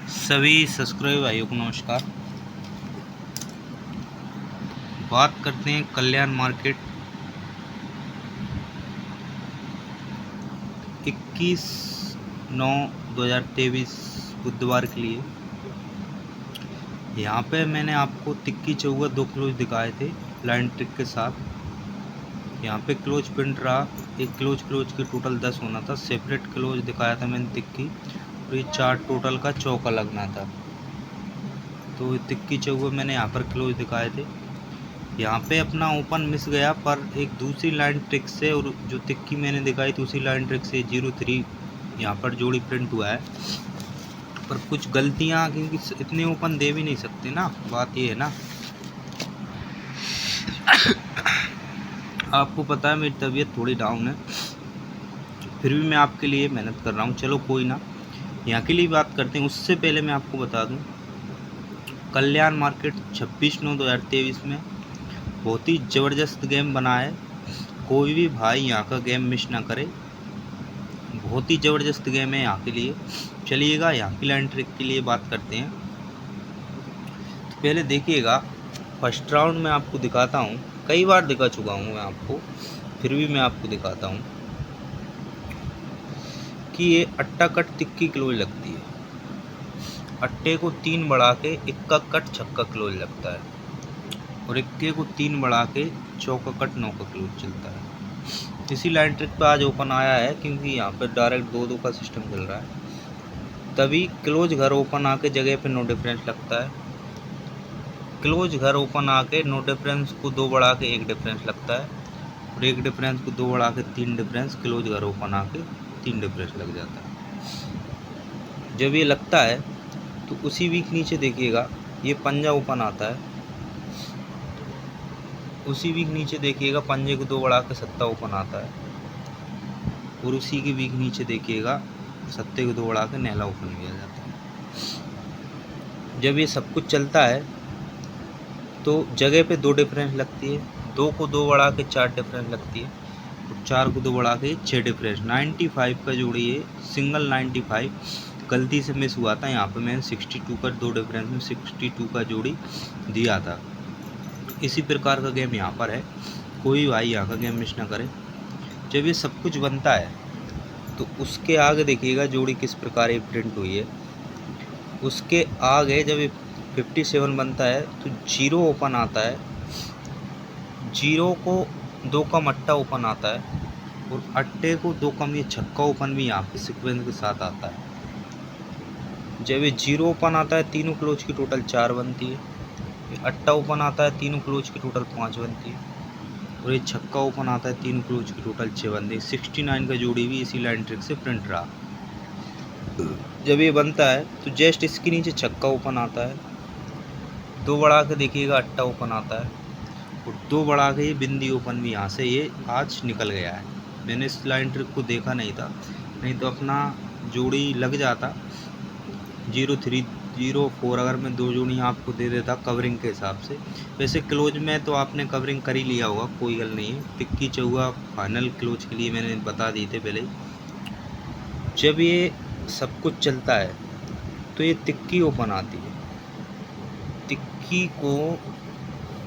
सभी सब्सक्राइब भाइयों को नमस्कार। बात करते हैं कल्याण मार्केट 21/9/2023 बुधवार के लिए। यहाँ पे मैंने आपको तिक्की चौगा 2 क्लोज दिखाए थे लाइन ट्रिक के साथ। यहाँ पे क्लोज प्रिंट रहा, एक क्लोज के टोटल 10 होना था। सेपरेट क्लोज दिखाया था मैंने तिक्की, और ये 4 टोटल का चौका लगना था। तो तिक्की चौगा मैंने यहाँ पर क्लोज दिखाए थे। यहाँ पे अपना ओपन मिस गया, पर एक दूसरी लाइन ट्रिक से और जो तिक्की मैंने दिखाई थी उसी लाइन ट्रिक से 0-3 यहाँ पर जोड़ी प्रिंट हुआ है। पर कुछ गलतियाँ, क्योंकि इतने ओपन दे भी नहीं सकते ना, बात ये है ना। आपको पता है मेरी तबीयत थोड़ी डाउन है, फिर भी मैं आपके लिए मेहनत कर रहा हूँ। चलो कोई ना, यहाँ के लिए बात करते हैं। उससे पहले मैं आपको बता दूँ, कल्याण मार्केट 26/9/2023 में बहुत ही ज़बरदस्त गेम बना है। कोई भी भाई यहाँ का गेम मिस ना करे, बहुत ही ज़बरदस्त गेम है यहाँ के लिए। चलिएगा यहाँ की लाइन ट्रिक के लिए बात करते हैं। तो पहले देखिएगा, फर्स्ट राउंड में आपको दिखाता हूँ, कई बार दिखा चुका हूँ मैं आपको, फिर भी मैं आपको दिखाता हूँ कि ये अट्टा कट तिक्की क्लोज लगती है। अट्टे को 3 बढ़ा के इक्का कट छक्का क्लोज लगता है, और इक्के को 3 बढ़ा के चौका कट नौका क्लोज चलता है। इसी लाइन ट्रिक पे आज ओपन आया है, क्योंकि यहाँ पे डायरेक्ट 2-2 का सिस्टम चल रहा है। तभी क्लोज घर ओपन आके जगह पे नो डिफरेंस लगता है। क्लोज घर ओपन आके नो डिफरेंस को 2 बढ़ा के 1 डिफरेंस लगता है, और 1 डिफरेंस को 2 बढ़ा के 3 डिफरेंस, क्लोज घर ओपन आके 3 डिफरेंस लग जाता है। जब ये लगता है तो उसी वीक नीचे देखिएगा ये पंजा ओपन आता है। उसी वीक नीचे देखिएगा पंजे को 2 बढ़ा के सत्ता ओपन आता है, और उसी के वीक नीचे देखिएगा सत्ते को 2 बढ़ा के नहला ओपन किया जाता है। जब ये सब कुछ चलता है तो जगह पे 2 डिफरेंस लगती है, 2 को 2 बढ़ा के 4 डिफरेंस लगती है, और 4 को 2 बढ़ा के 6 डिफरेंस। 95 का जोड़ी है, सिंगल 95 गलती से मिस हुआ था। यहाँ पे मैंने 62 का 2 डिफरेंस में 62 का जोड़ी दिया था। इसी प्रकार का गेम यहाँ पर है, कोई भाई यहाँ का गेम मिस ना करे। जब ये सब कुछ बनता है तो उसके आगे देखिएगा जोड़ी किस प्रकार ये प्रिंट हुई है। उसके आगे जब ये 57 बनता है तो 0 ओपन आता है, 0 को 2 का मट्टा ओपन आता है, और अट्टे को 2 कम ये छक्का ओपन भी यहाँ पे सीक्वेंस के साथ आता है। जब ये 0 ओपन आता है, तीनों क्लोज की टोटल 4 बनती है। अट्टा ओपन आता है, तीनों क्लोज की टोटल 5 बनती है, और ये छक्का ओपन आता है, तीनों क्लोज की टोटल 6 बनती है। 69 का जोड़ी भी इसी लाइन ट्रिक से प्रिंट रहा। जब ये बनता है तो जस्ट इसके नीचे छक्का ओपन आता है, 2 बढ़ा के देखिएगा अट्टा ओपन आता है, और 2 बढ़ा के ये बिंदी ओपन भी यहाँ से ये आज निकल गया है। मैंने इस लाइन ट्रिक को देखा नहीं था, नहीं तो अपना जोड़ी लग जाता। 0-3 0-4 अगर मैं 2 जोड़ी आपको दे देता कवरिंग के हिसाब से। वैसे क्लोज में तो आपने कवरिंग कर ही लिया होगा, कोई गल नहीं है। तिक्की चौगा फाइनल क्लोज के लिए मैंने बता दिए थे पहले। जब ये सब कुछ चलता है तो ये तिक्की ओपन आती है,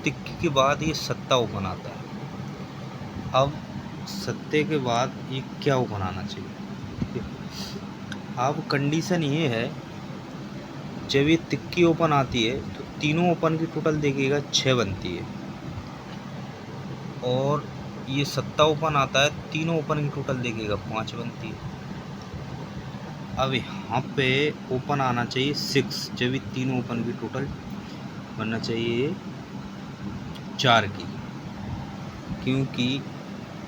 तिक्की के बाद ये सत्ता ओपन आता है। अब सत्ते के बाद ये क्या ओपन आना चाहिए। अब कंडीशन ये है, जब ये तिक्की ओपन आती है तो तीनों ओपन की टोटल देखिएगा 6 बनती है, और ये सत्ता ओपन आता है, तीनों ओपन की टोटल देखिएगा 5 बनती है। अब यहाँ पे ओपन आना चाहिए 6, जब ये तीनों ओपन की टोटल बनना चाहिए 4 की, क्योंकि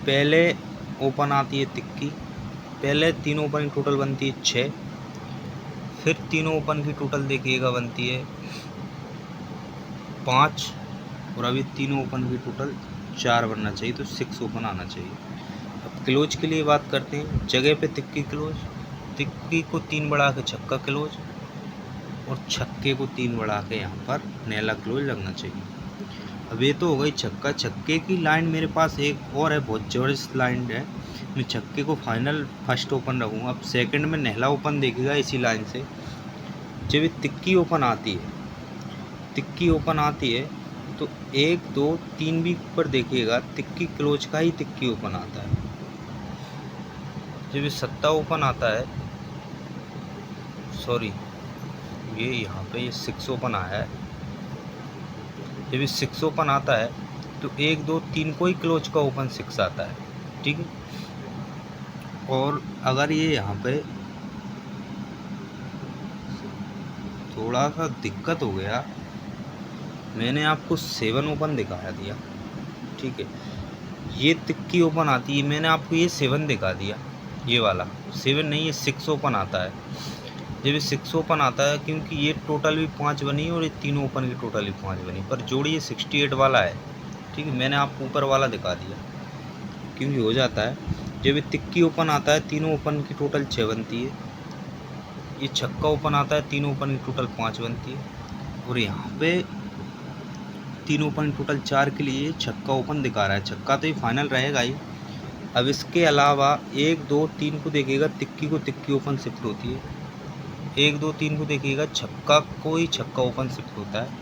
पहले ओपन आती है तिक्की, पहले तीनों ओपन की टोटल बनती है 6, फिर तीनों ओपन की टोटल देखिएगा बनती है 5, और अभी तीनों ओपन की टोटल 4 बनना चाहिए, तो 6 ओपन आना चाहिए। अब क्लोज के लिए बात करते हैं। जगह पे तिक्की क्लोज, तिक्की को 3 बढ़ा के छक्का क्लोज, और छक्के को 3 बढ़ा के यहाँ पर नैला क्लोज लगना चाहिए। अब ये तो हो गई छक्का। छक्के की लाइन मेरे पास एक और है, बहुत ज़बरदस्त लाइन है। मैं छक्के को फाइनल फर्स्ट ओपन रखूँगा। अब सेकंड में नहला ओपन देखिएगा इसी लाइन से। जब ये तिक्की ओपन आती है, तिक्की ओपन आती है तो 1 2 3 वीक पर देखिएगा तिक्की क्लोज का ही तिक्की ओपन आता है। जब ये सत्ता ओपन आता है, सॉरी ये यहाँ पे ये 6 ओपन आया है। जब ये 6 ओपन आता है तो 1 2 3 को ही क्लोज का ओपन 6 आता है, ठीक है। और अगर ये यहाँ पे थोड़ा सा दिक्कत हो गया, मैंने आपको 7 ओपन दिखाया दिया, ठीक है। ये तिक्की ओपन आती है, मैंने आपको ये 7 दिखा दिया, ये वाला 7 नहीं, ये 6 ओपन आता है। जब ये 6 ओपन आता है, क्योंकि ये टोटल भी 5 बनी और ये तीनों ओपन की टोटल भी 5 बनी, पर जोड़ी ये 68 वाला है, ठीक है। मैंने आपको ऊपर वाला दिखा दिया क्योंकि हो जाता है। जब ये तिक्की ओपन आता है, तीनों ओपन की टोटल 6 बनती है। ये छक्का ओपन आता है, तीनों ओपन की टोटल 5 बनती है। और यहाँ पे तीनों ओपन टोटल 4 के लिए छक्का ओपन दिखा रहा है। छक्का तो ये फाइनल रहेगा ही। अब इसके अलावा 1 2 3 को देखिएगा, तिक्की को तिक्की ओपन शिफ्ट होती है। 1 2 3 को देखिएगा, छक्का को ही छक्का ओपन शिफ्ट होता है।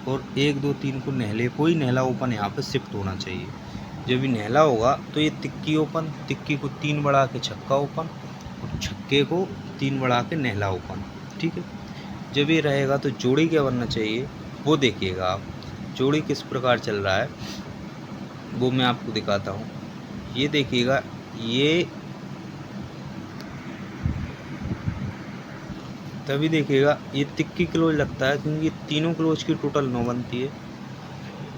और 1 2 3 को नहले को ही नहला ओपन यहाँ पे शिफ्ट होना चाहिए। जब ये नहला होगा तो ये तिक्की ओपन, तिक्की को 3 बढ़ा के छक्का ओपन और छक्के को 3 बढ़ा के नहला ओपन, ठीक है। जब ये रहेगा तो जोड़ी क्या बनना चाहिए वो देखिएगा आप। जोड़ी किस प्रकार चल रहा है वो मैं आपको दिखाता हूँ। ये देखिएगा, ये तभी देखिएगा ये तिक्की क्लोज लगता है क्योंकि तीनों क्लोज की टोटल 9 बनती है।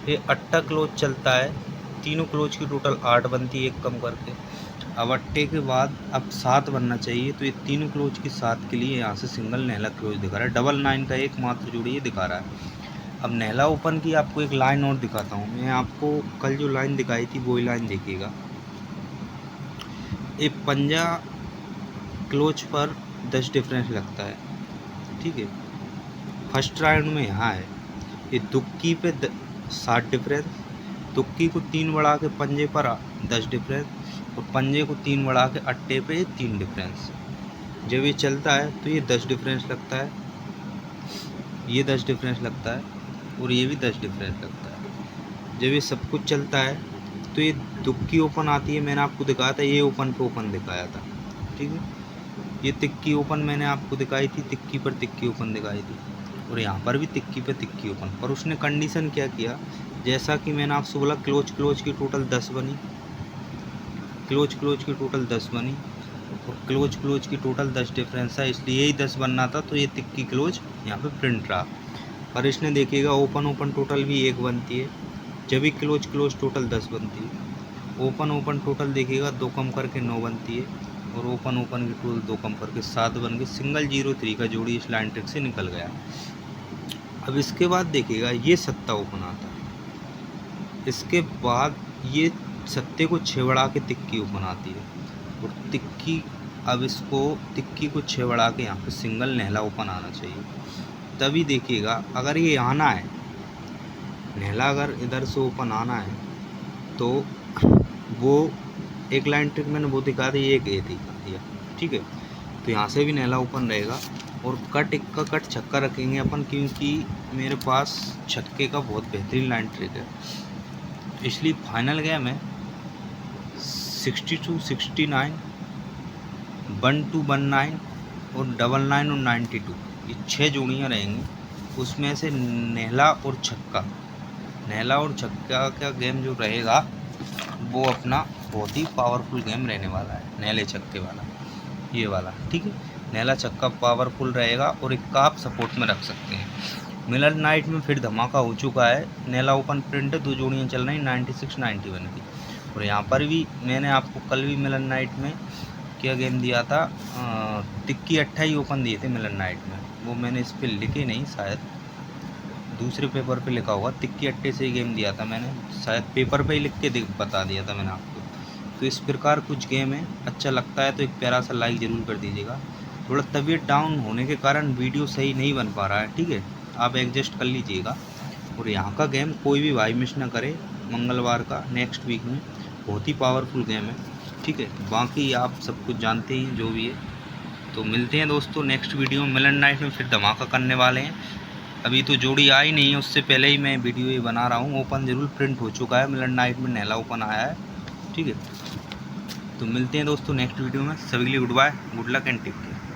ये अट्टा क्लोज चलता है, तीनों क्लोज की टोटल 8 बनती है, एक कम करके। अब अट्टे के बाद अब 7 बनना चाहिए, तो ये तीनों क्लोज की 7 के लिए यहाँ से सिंगल नहला क्लोज दिखा रहा है। डबल 9 का एकमात्र जोड़ी ये दिखा रहा है। अब नहला ओपन की आपको एक लाइन और दिखाता हूँ। मैं आपको कल जो लाइन दिखाई थी वही लाइन देखिएगा। ये पंजा क्लोज पर 10 डिफरेंस लगता है, ठीक है। फर्स्ट राउंड में यहाँ है, ये दुक्की पे 60 डिफरेंस, दुक्की को 3 बढ़ा के पंजे पर 10 डिफरेंस और पंजे को 3 बढ़ा के अट्टे पे 3 डिफरेंस। जब ये चलता है तो ये 10 डिफरेंस लगता है, ये 10 डिफरेंस लगता है और ये भी 10 डिफरेंस लगता है। जब ये सब कुछ चलता है तो ये दुक्की ओपन आती है, मैंने आपको दिखाया था, ये ओपन पे ओपन दिखाया था, ठीक है। ये तिक्की ओपन मैंने आपको दिखाई थी, तिक्की पर तिक्की ओपन दिखाई थी। और यहाँ पर भी तिक्की पे तिक्की ओपन, पर उसने कंडीशन क्या किया, जैसा कि मैंने आपसे बोला क्लोज क्लोज की टोटल 10 बनी, क्लोज क्लोज की टोटल 10 बनी और क्लोज क्लोज की टोटल 10 डिफरेंस है, इसलिए यही 10 बनना था। तो ये तिक्की क्लोज यहाँ पे प्रिंट रहा। पर इसने देखिएगा ओपन ओपन टोटल भी 1 बनती है, जब भी क्लोज क्लोज टोटल 10 बनती है। ओपन ओपन टोटल देखिएगा 2 कम करके 9 बनती है और ओपन ओपन की टोटल 2 कम करके 7 बन गई। सिंगल 0-3 का जोड़ी इस लाइन ट्रिक से निकल गया। अब इसके बाद देखिएगा ये सत्ता ओपन आता है, इसके बाद ये सत्ते को 6 बढ़ा के तिक्की ओपन आती है और तिक्की, अब इसको तिक्की को 6 बढ़ा के यहाँ पे सिंगल नहला ओपन आना चाहिए। तभी देखिएगा अगर ये आना है नहला, अगर इधर से ओपन आना है तो वो एक लाइन ट्रिक मैंने वो दिखा दी, एक ये दिखा दिया, ठीक है। तो यहाँ से भी नहला ओपन रहेगा और कट एक का कट छक्का रखेंगे अपन, क्योंकि मेरे पास छक्के का बहुत बेहतरीन लाइन ट्रिक है। इसलिए फाइनल गेम है 62 69 1219 और 99 और 92, ये 6 जोड़ियाँ रहेंगी। उसमें से नहला और छक्का, नहला और छक्का का गेम जो रहेगा वो अपना बहुत ही पावरफुल गेम रहने वाला है, नहले छक्के वाला, ये वाला, ठीक है। नहला छक्का पावरफुल रहेगा और एक का आप सपोर्ट में रख सकते हैं। मिलन नाइट में फिर धमाका हो चुका है, नहला ओपन प्रिंट 2 जोड़ियाँ चल रही 96 91 की। और यहाँ पर भी मैंने आपको कल भी मिलन नाइट में क्या गेम दिया था, तिक्की 28 ओपन दिए थे मिलन नाइट में। वो मैंने इस पर लिखे नहीं, शायद दूसरे पेपर पे लिखा होगा, तिक्की 28 से ही गेम दिया था मैंने, शायद पेपर पे ही लिख के बता दिया था मैंने आपको। तो इस प्रकार कुछ गेम है, अच्छा लगता है तो एक प्यारा सा लाइक ज़रूर कर दीजिएगा। थोड़ा तबीयत डाउन होने के कारण वीडियो सही नहीं बन पा रहा है, ठीक है, आप एडजस्ट कर लीजिएगा। और यहाँ का गेम कोई भी भाई मिस ना करे, मंगलवार का नेक्स्ट वीक में, बहुत ही पावरफुल गेम है, ठीक है। बाकी आप सब कुछ जानते ही जो भी है। तो मिलते हैं दोस्तों नेक्स्ट वीडियो में। मिलन नाइट में फिर धमाका करने वाले हैं। अभी तो जोड़ी आई नहीं है, उससे पहले ही मैं वीडियो ये बना रहा हूँ। ओपन जरूर प्रिंट हो चुका है, मिलन नाइट में नैला ओपन आया है। ठीक है, तो मिलते हैं दोस्तों नेक्स्ट वीडियो में। सभी के लिए goodbye, good luck and take care.